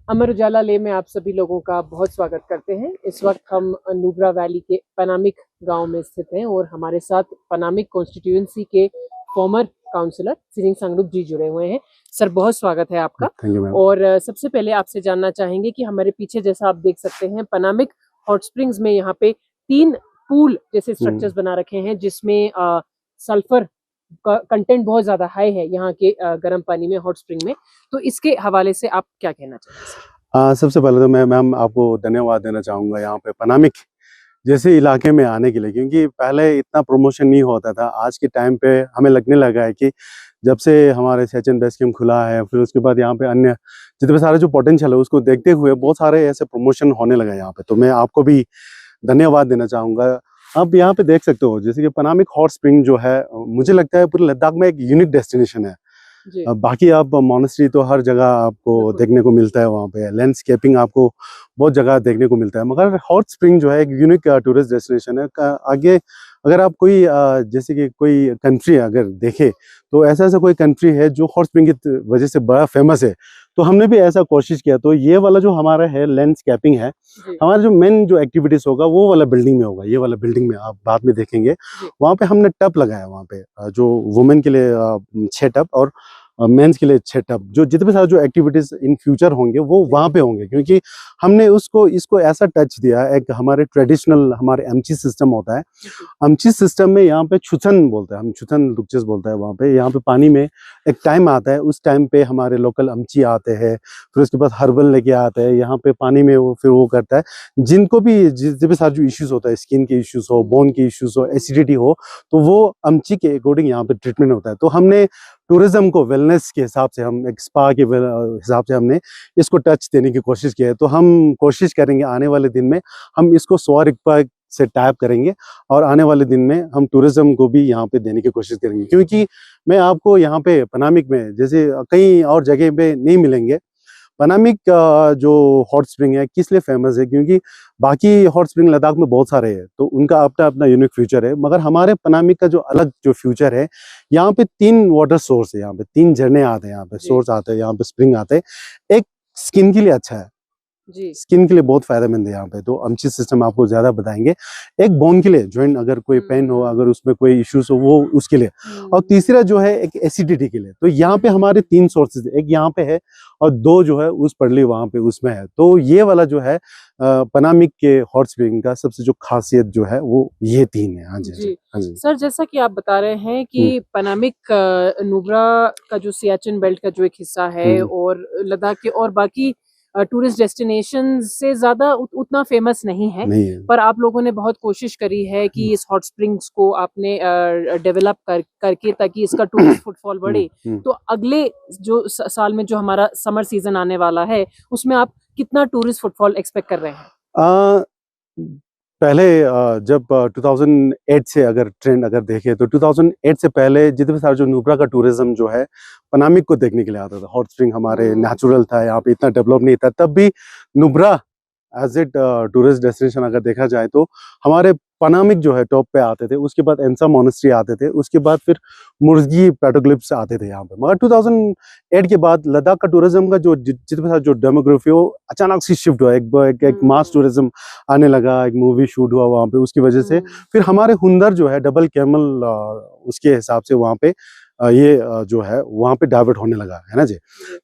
अमर उजाला ले में आप सभी लोगों का बहुत स्वागत करते हैं। इस वक्त हम नुब्रा वैली के पनामिक गांव में स्थित हैं और हमारे साथ पनामिक कॉन्स्टिट्यूएंसी के फॉर्मर काउंसलर सिरिंग सांगडुप जी जुड़े हुए हैं। सर, बहुत स्वागत है आपका। Thank you ma'am. और सबसे पहले आपसे जानना चाहेंगे कि हमारे पीछे जैसा आप देख सकते हैं पनामिक हॉट स्प्रिंग्स में यहाँ पे 3 पूल जैसे स्ट्रक्चर्स बना रखे हैं जिसमें सल्फर कंटेंट बहुत ज्यादा हाई है यहाँ के गर्म पानी में, हॉट स्प्रिंग में। तो इसके हवाले से आप क्या कहना चाहेंगे? सबसे पहले तो मैं मैम आपको धन्यवाद देना चाहूँगा यहाँ पे पनामिक जैसे इलाके में आने के लिए, क्योंकि पहले इतना प्रमोशन नहीं होता था। आज के टाइम पे हमें लगने लगा है कि जब से हमारे सचिन बेस कैंप खुला है, फिर उसके बाद यहाँ पे अन्य जितने सारे जो पोटेंशियल है उसको देखते हुए बहुत सारे ऐसे प्रमोशन होने लगा यहाँ पे। तो मैं आपको भी धन्यवाद देना चाहूँगा। आप यहाँ पे देख सकते हो जैसे कि पनामिक हॉट स्प्रिंग जो है, मुझे लगता है पूरे लद्दाख में एक यूनिक डेस्टिनेशन है। बाकी आप मोनेस्ट्री तो हर जगह आपको देखने को मिलता है, वहाँ पे लैंडस्केपिंग आपको बहुत जगह देखने को मिलता है, मगर हॉट स्प्रिंग जो है एक यूनिक टूरिस्ट डेस्टिनेशन है। आगे अगर आप कोई जैसे कि कोई कंट्री अगर देखे तो ऐसा कोई कंट्री है जो हॉट स्प्रिंग की वजह से बड़ा फेमस है, तो हमने भी ऐसा कोशिश किया। तो ये वाला जो हमारा है लैंडस्केपिंग है, हमारा जो मेन जो एक्टिविटीज होगा वो वाला बिल्डिंग में होगा। ये वाला बिल्डिंग में आप बाद में देखेंगे, वहाँ पे हमने टब लगाया। वहाँ पे जो वुमेन के लिए 6 टब और मेंस के लिए 6 टब। जो जितने सारे जो एक्टिविटीज इन फ्यूचर होंगे वो वहाँ पे होंगे, क्योंकि हमने इसको ऐसा टच दिया। एक हमारे ट्रेडिशनल हमारे एमची सिस्टम होता है। एमची सिस्टम में यहाँ पे छुचन बोलते हैं, हम छुचन लुक्चेस बोलते हैं। वहाँ पे यहाँ पे पानी में एक टाइम आता है, उस टाइम पे हमारे लोकल अमची आते हैं, फिर उसके बाद हर्बल लेके आते हैं यहाँ पे पानी में। वो फिर वो करता है जिनको भी जितने भी सारे जो इश्यूज होता है, स्किन के इश्यूज हो, बोन के इश्यूज हो, एसिडिटी हो, तो वो अमची के अकॉर्डिंग यहाँ पे ट्रीटमेंट होता है। तो हमने टूरिज्म को वेलनेस के हिसाब से, हम एक स्पा के हिसाब से हमने इसको टच देने की कोशिश की है। तो हम कोशिश करेंगे आने वाले दिन में हम इसको स्वरिक्पा से टाइप करेंगे और आने वाले दिन में हम टूरिज्म को भी यहाँ पे देने की कोशिश करेंगे, क्योंकि मैं आपको यहाँ पे पनामिक में जैसे कई और जगह पे नहीं मिलेंगे। पनामिक जो हॉट स्प्रिंग है किस लिए फेमस है, क्योंकि बाकी हॉट स्प्रिंग लद्दाख में बहुत सारे हैं तो उनका अपना अपना यूनिक फ्यूचर है, मगर हमारे पनामिक का जो अलग जो फ्यूचर है, यहाँ पे 3 वाटर सोर्स है। यहाँ पे 3 झरने आते हैं, यहाँ पे सोर्स आते हैं, यहाँ पे स्प्रिंग आते हैं। एक स्किन के लिए अच्छा है, स्किन के लिए बहुत फायदेमंद है यहाँ पे, तो अमची सिस्टम आपको ज्यादा बताएंगे। एक बोन के लिए, जॉइंट अगर कोई पेन हो, अगर उसमें कोई इश्यूज हो, वो उसके लिए। और तीसरा जो है एक एसिडिटी के लिए। तो यहाँ पे हमारे 3 सोर्सेज, एक यहाँ पे है और 2 जो है उस पड़ली वहां पे उसमें है। तो ये वाला जो है पनामिक के हॉट स्प्रिंग का सबसे जो खासियत जो है वो ये 3 है। हाँ जी, हाँ जी। सर, जैसा कि आप बता रहे हैं कि पनामिक नुब्रा का जो सियाचिन बेल्ट का जो एक हिस्सा है और लद्दाख के और बाकी टूरिस्ट डेस्टिनेशन से ज्यादा उतना फेमस नहीं है, पर आप लोगों ने बहुत कोशिश करी है कि इस हॉट स्प्रिंग्स को आपने डेवलप करके ताकि इसका टूरिस्ट फुटफॉल बढ़े। तो अगले जो साल में जो हमारा समर सीजन आने वाला है उसमें आप कितना टूरिस्ट फुटफॉल एक्सपेक्ट कर रहे हैं? पहले जब 2008 से अगर ट्रेंड अगर देखें तो 2008 से पहले जितने सारे जो नुब्रा का टूरिज्म जो है पनामिक को देखने के लिए आता था। हॉट स्प्रिंग हमारे नेचुरल था, यहाँ पे इतना डेवलप नहीं था। तब भी Nubra as it tourist destination अगर देखा जाए तो हमारे पनामिक जो है टॉप पे आते थे, उसके बाद एंसा मोनेस्ट्री आते थे, उसके बाद फिर मुर्गी पेट्रोग्लिप्स आते थे यहाँ पे। मगर 2008 के बाद लद्दाख का टूरिज्म का जो जितने सारे जो डेमोग्राफी हो अचानक से शिफ्ट हुआ। एक मास टूरिज्म आने लगा, एक मूवी शूट हुआ वहाँ पे, उसकी वजह से फिर हमारे हुंदर जो है डबल कैमल उसके हिसाब से वहाँ पे ये जो है वहाँ पे डाइवर्ट होने लगा है ना जी।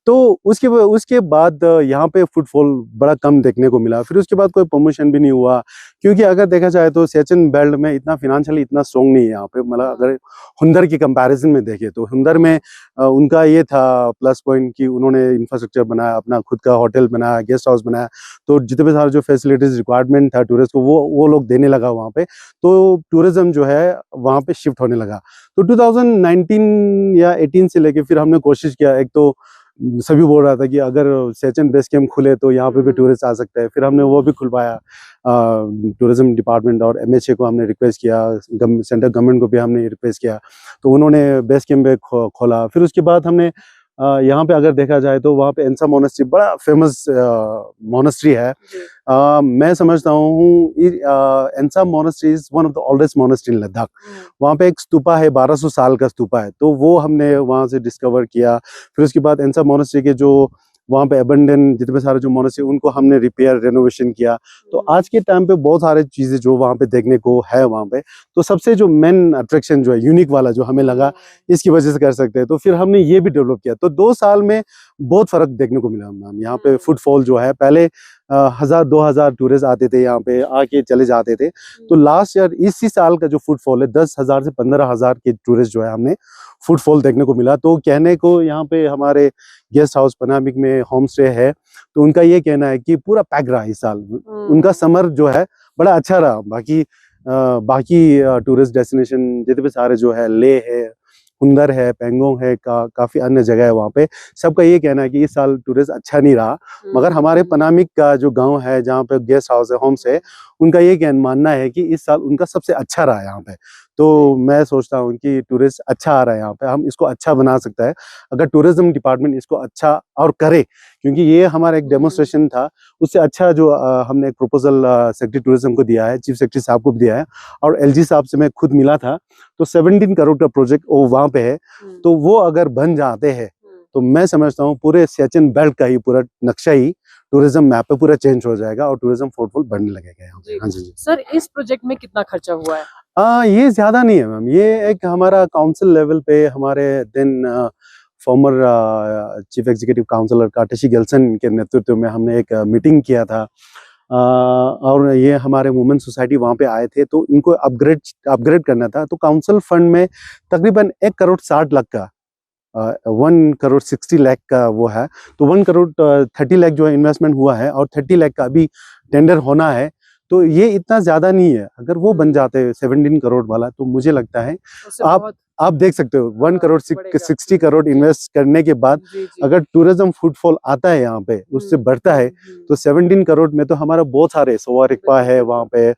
तो उसके बाद यहाँ पे फुटफॉल बड़ा कम देखने को मिला। फिर उसके बाद कोई प्रमोशन भी नहीं हुआ, क्योंकि अगर देखा जाए तो सियाचिन बेल्ट में इतना फिनेंशियली इतना स्ट्रॉन्ग नहीं है यहाँ पे। मतलब अगर हुंदर की कंपैरिजन में देखें तो हुंदर में उनका ये था प्लस पॉइंट कि उन्होंने इंफ्रास्ट्रक्चर बनाया, अपना खुद का होटल बनाया, गेस्ट हाउस बनाया। तो जितने भी सारे जो फैसिलिटीज रिक्वायरमेंट था टूरिस्ट को वो लोग देने लगा वहाँ पे। तो टूरिज्म जो है वहाँ पे शिफ्ट होने लगा। तो 2019 या 18 से लेके फिर हमने कोशिश किया। एक तो सभी बोल रहा था कि अगर सियाचिन बेस कैंप खुले तो यहाँ पे भी टूरिस्ट आ सकते हैं, फिर हमने वो भी खुलवाया। टूरिज्म डिपार्टमेंट और एमएचए को हमने रिक्वेस्ट किया, सेंट्रल गवर्नमेंट को भी हमने रिक्वेस्ट किया, तो उन्होंने बेस कैंप खोला। फिर उसके बाद हमने यहाँ पे अगर देखा जाए तो वहाँ पे एंसा मोनेस्ट्री बड़ा फेमस मोनेस्ट्री है। मैं समझता हूँ एंसा monastery is one of the oldest monastery in Ladakh. वहाँ पे एक स्तूपा है, 1200 साल का स्तूपा है, तो वो हमने वहाँ से डिस्कवर किया। फिर उसके बाद एंसा मोनेस्ट्री के जो वहाँ पे अबंडन जितने सारे जो मोनेस्ट्री उनको हमने रिपेयर रेनोवेशन किया। तो आज के टाइम पे बहुत सारे चीज़ें जो वहाँ पे देखने को है वहाँ पे। तो सबसे जो मेन अट्रैक्शन जो है यूनिक वाला जो हमें लगा इसकी वजह से कर सकते हैं, तो फिर हमने ये भी डेवलप किया। तो 2 साल में बहुत फ़र्क देखने को मिला मैम। यहाँ पे फुटफॉल जो है पहले 1000-2000 टूरिस्ट आते थे यहाँ पे आके चले जाते थे। तो लास्ट ईयर इसी साल का जो फुटफॉल है 10,000 से 15,000 के टूरिस्ट जो है हमने फुटफॉल देखने को मिला। तो कहने को यहाँ पे हमारे गेस्ट हाउस पनामिक में होम स्टे है, तो उनका ये कहना है कि पूरा पैक रहा इस साल। उनका समर जो है बड़ा अच्छा रहा। बाकी टूरिस्ट डेस्टिनेशन जितने भी सारे जो है लेह है, हुंदर है, पेंगोंग है, काफ़ी अन्य जगह है वहाँ पे, सबका ये कहना है कि इस साल टूरिस्ट अच्छा नहीं रहा। मगर हमारे पनामिक का जो गांव है जहाँ पे गेस्ट हाउस है, होम्स है, उनका ये मानना है कि इस साल उनका सबसे अच्छा रहा यहाँ पे। तो मैं सोचता हूँ कि टूरिस्ट अच्छा आ रहा है यहाँ पे, हम इसको अच्छा बना सकता है अगर टूरिज्म डिपार्टमेंट इसको अच्छा और करे, क्योंकि ये हमारा एक डेमोन्स्ट्रेशन था। उससे अच्छा जो हमने एक प्रपोजल सेक्रेटरी टूरिज्म को दिया है, चीफ सेक्रेटरी साहब को भी दिया है, और एलजी साहब से मैं खुद मिला था। तो 17 करोड़ का प्रोजेक्ट वो वहाँ पे है। तो वो अगर बन जाते हैं तो मैं समझता हूँ पूरे सियाचिन बेल्ट का ही पूरा नक्शा ही टूरिज्म मैप पे पूरा चेंज हो जाएगा और टूरिज्म फुटफॉल बढ़ने लगेगा यहाँ पे। हाँ जी। सर, इस प्रोजेक्ट में कितना खर्चा हुआ है? ये ज्यादा नहीं है मैम। ये एक हमारा काउंसिल लेवल पे हमारे then former chief executive councillor काटेशी गेल्सन के नेतृत्व में हमने एक मीटिंग किया था। और ये हमारे वुमेन सोसाइटी वहाँ पे आए थे, तो इनको अपग्रेड करना था। तो काउंसिल फंड में तकरीबन 1 करोड़ 60 लाख का 1 करोड़ 60 लाख का वो है। तो 1 करोड़ 30 लाख जो है इन्वेस्टमेंट हुआ है और 30 लाख का अभी टेंडर होना है। तो ये इतना ज्यादा नहीं है। अगर वो बन जाते हैं 17 करोड़ वाला, तो मुझे लगता है आप देख सकते हो 1 करोड़ 60 करोड़ इन्वेस्ट करने के बाद अगर टूरिज्म फुटफॉल आता है यहाँ पे, उससे बढ़ता है, तो 17 करोड़ में तो हमारा बहुत सारे सवारिकपा है वहाँ पे,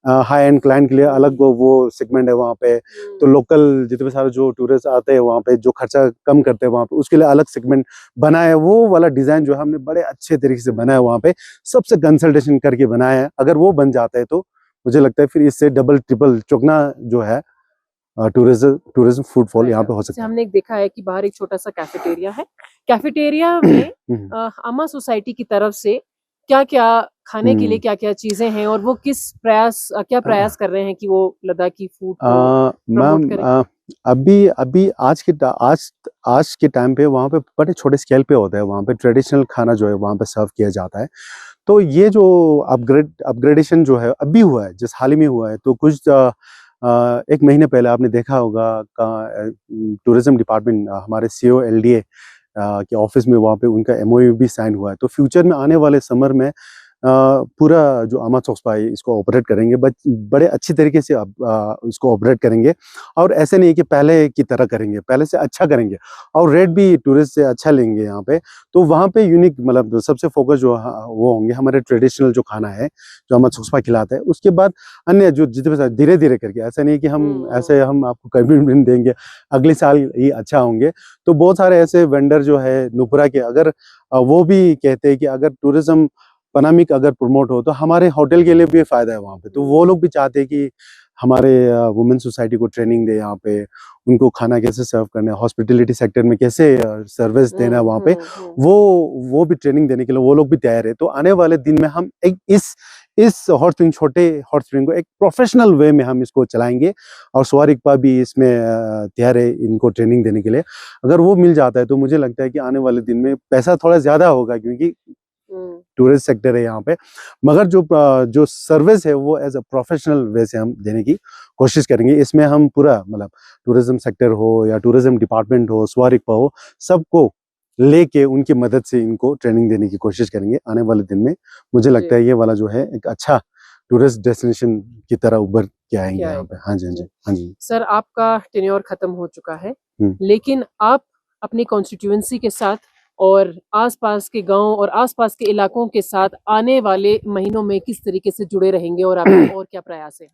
हाई एंड क्लाइंट के लिए अलग वो सेगमेंट है वहाँ पे। तो लोकल जितने सारे जो टूरिस्ट आते हैं वहाँ पे, जो खर्चा कम करते हैं वहाँ पे, उसके लिए अलग सेगमेंट बना है। वो वाला डिजाइन जो है हमने बड़े अच्छे तरीके से बनाया वहाँ पे, सबसे कंसल्टेशन करके बनाया है। अगर वो बन जाता है तो मुझे लगता है फिर इससे डबल ट्रिपल चौगना जो है टूरिज्म फुटफॉल यहाँ पे हो सकता है। हमने देखा है कि बाहर एक छोटा सा कैफेटेरिया है। कैफेटेरिया में अम्मा सोसाइटी की तरफ से क्या-क्या खाने के लिए क्या-क्या चीजें हैं और वो क्या प्रयास कर रहे हैं कि वो लद्दाखी फूड को प्रमोट करें? अभी आज के टाइम पे वहाँ पे बड़े छोटे स्केल पे होता है। वहाँ पे ट्रेडिशनल खाना जो है वहाँ पे सर्व किया जाता है। तो ये जो अपग्रेडेशन जो है अभी हुआ है, जिस हाल ही में हुआ है, तो कुछ 1 महीने पहले आपने देखा होगा टूरिज्म डिपार्टमेंट हमारे सीओ एलडीए के ऑफिस में वहाँ पे उनका एमओयू भी साइन हुआ है। तो फ्यूचर में आने वाले समर में पूरा जो अमा चोक्सपा है इसको ऑपरेट करेंगे, बड़े अच्छी तरीके से इसको ऑपरेट करेंगे। और ऐसे नहीं कि पहले की तरह करेंगे, पहले से अच्छा करेंगे और रेट भी टूरिस्ट से अच्छा लेंगे यहाँ पे। तो वहाँ पे यूनिक मतलब सबसे फोकस जो वो होंगे हमारे ट्रेडिशनल जो खाना है जो अमा चोक्सपा खिलाता है। उसके बाद अन्य जो जितने धीरे धीरे करके, ऐसा नहीं कि हम आपको कमिटमेंट देंगे अगले साल ही अच्छा होंगे। तो बहुत सारे ऐसे वेंडर जो है नुपुरा के, अगर वो भी कहते हैं कि अगर टूरिज्म पनामिक अगर प्रमोट हो तो हमारे होटल के लिए भी फायदा है वहाँ पे। तो वो लोग भी चाहते हैं कि हमारे वुमेन सोसाइटी को ट्रेनिंग दे यहाँ पे, उनको खाना कैसे सर्व करना है, हॉस्पिटैलिटी सेक्टर में कैसे सर्विस देना है वहाँ पे, वो भी ट्रेनिंग देने के लिए वो लोग भी तैयार है। तो आने वाले दिन में हम एक इस हॉट स्प्रिंग, छोटे हॉट स्प्रिंग को एक प्रोफेशनल वे में हम इसको चलाएंगे और सवारिकपा भी इसमें तैयार है इनको ट्रेनिंग देने के लिए। अगर वो मिल जाता है तो मुझे लगता है कि आने वाले दिन में पैसा थोड़ा ज्यादा होगा, क्योंकि टूरिस्ट सेक्टर है यहाँ पे, मगर जो सर्विस है वो एज अ प्रोफेशनल वे से हम देने की कोशिश करेंगे। इसमें हम पूरा मतलब टूरिज्म सेक्टर हो या टूरिज्म डिपार्टमेंट हो, सवारिकपा हो, सबको लेके उनकी मदद से इनको ट्रेनिंग देने की कोशिश करेंगे आने वाले दिन में। मुझे लगता है ये वाला जो है एक अच्छा टूरिस्ट डेस्टिनेशन की तरह उभर के आएंगे यहाँ पे। हाँ जी, हाँ जी, हाँ जी। सर, आपका टेन्योर खत्म हो चुका है, लेकिन आप अपनी कॉन्स्टिट्यूएंसी के साथ और आसपास के गांव और आसपास के इलाकों के साथ आने वाले महीनों में किस तरीके से जुड़े रहेंगे और आपके और क्या प्रयास है?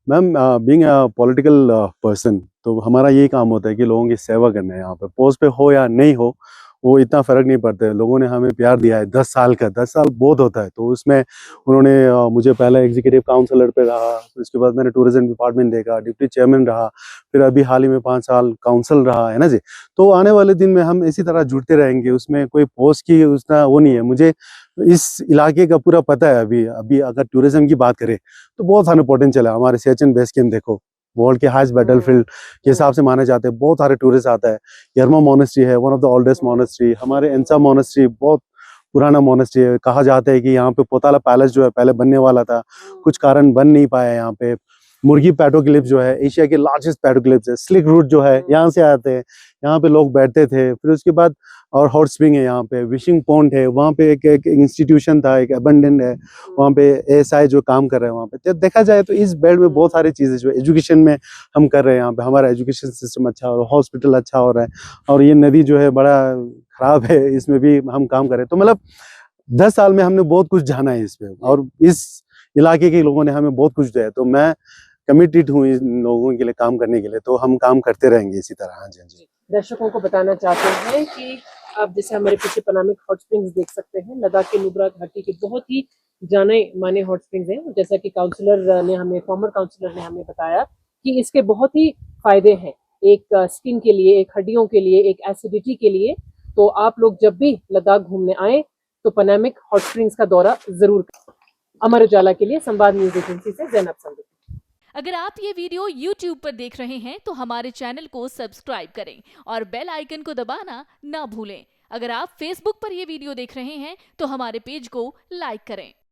Ma'am, being a political person, तो हमारा यही काम होता है कि लोगों की सेवा करना है। यहाँ पे पोस्ट पे हो या नहीं हो, वो इतना फ़र्क नहीं पड़ता है। लोगों ने हमें प्यार दिया है 10 साल का, 10 साल बहुत होता है। तो उसमें उन्होंने मुझे पहले एग्जीक्यूटिव काउंसलर पे रहा, उसके बाद मैंने टूरिज़्म डिपार्टमेंट देखा, डिप्टी चेयरमैन रहा, फिर अभी हाल ही में 5 साल काउंसिल रहा, है ना जी? तो आने वाले दिन में हम इसी तरह जुड़ते रहेंगे, उसमें कोई पोस्ट की उतना वो नहीं है। मुझे इस इलाके का पूरा पता है अभी। अभी अगर टूरिज़्म की बात करें, तो बहुत सारे पोटेंशियल है। हमारे सियाचिन बेस कैंप देखो, वर्ल्ड के हाईएस्ट बैटलफील्ड के हिसाब से माने जाते हैं, बहुत सारे टूरिस्ट आता है। यरमा मोनेस्ट्री है, one of the oldest monastery. हमारे एंसा मोनेस्ट्री बहुत पुराना मोनेस्ट्री है। कहा जाता है कि यहाँ पे पोताला पैलेस जो है पहले बनने वाला था, कुछ कारण बन नहीं पाया यहाँ पे। मुर्गी पेट्रोग्लिफ्स जो है एशिया के लार्जेस्ट पेट्रोग्लिफ्स है। स्लिक रूट जो है यहाँ से आते हैं, यहाँ पे लोग बैठते थे। फिर उसके बाद और हॉट स्प्रिंग है यहाँ पे, विशिंग पॉन्ड है, वहाँ पे एक इंस्टीट्यूशन था, एक अबंडेंट है, वहाँ पे एएसआई जो काम कर रहे हैं वहाँ पे। तो देखा जाए तो इस बेल्ट में बहुत सारी चीज़ें जो एजुकेशन में हम कर रहे हैं यहाँ पे, हमारा एजुकेशन सिस्टम अच्छा हो रहा है, हॉस्पिटल अच्छा हो रहा है, और ये नदी जो है बड़ा खराब है, इसमें भी हम काम कर रहे हैं। तो मतलब 10 साल में हमने बहुत कुछ जाना है इस पे, और इस इलाके के लोगों ने हमें बहुत कुछ दिया है। तो मैं कमिटेड हूँ इन लोगों के लिए काम करने के लिए, तो हम काम करते रहेंगे इसी तरह। हाँ जी, हाँ जी। दर्शकों को बताना चाहते हैं कि आप जैसे हमारे पीछे पनामिक हॉट स्प्रिंग्स देख सकते हैं, लद्दाख के नुब्रा घाटी के बहुत ही जाने माने हॉट स्प्रिंग्स हैं। जैसा कि फॉर्मर काउंसलर ने हमें बताया कि इसके बहुत ही फायदे हैं, एक स्किन के लिए, एक हड्डियों के लिए, एक एसिडिटी के लिए। तो आप लोग जब भी लद्दाख घूमने आए तो पनामिक हॉट स्प्रिंग्स का दौरा जरूर करें। अमर उजाला के लिए संवाद न्यूज एजेंसी से जैनब संदीप। अगर आप ये वीडियो YouTube पर देख रहे हैं तो हमारे चैनल को सब्सक्राइब करें और बेल आइकन को दबाना ना भूलें। अगर आप Facebook पर ये वीडियो देख रहे हैं तो हमारे पेज को लाइक करें।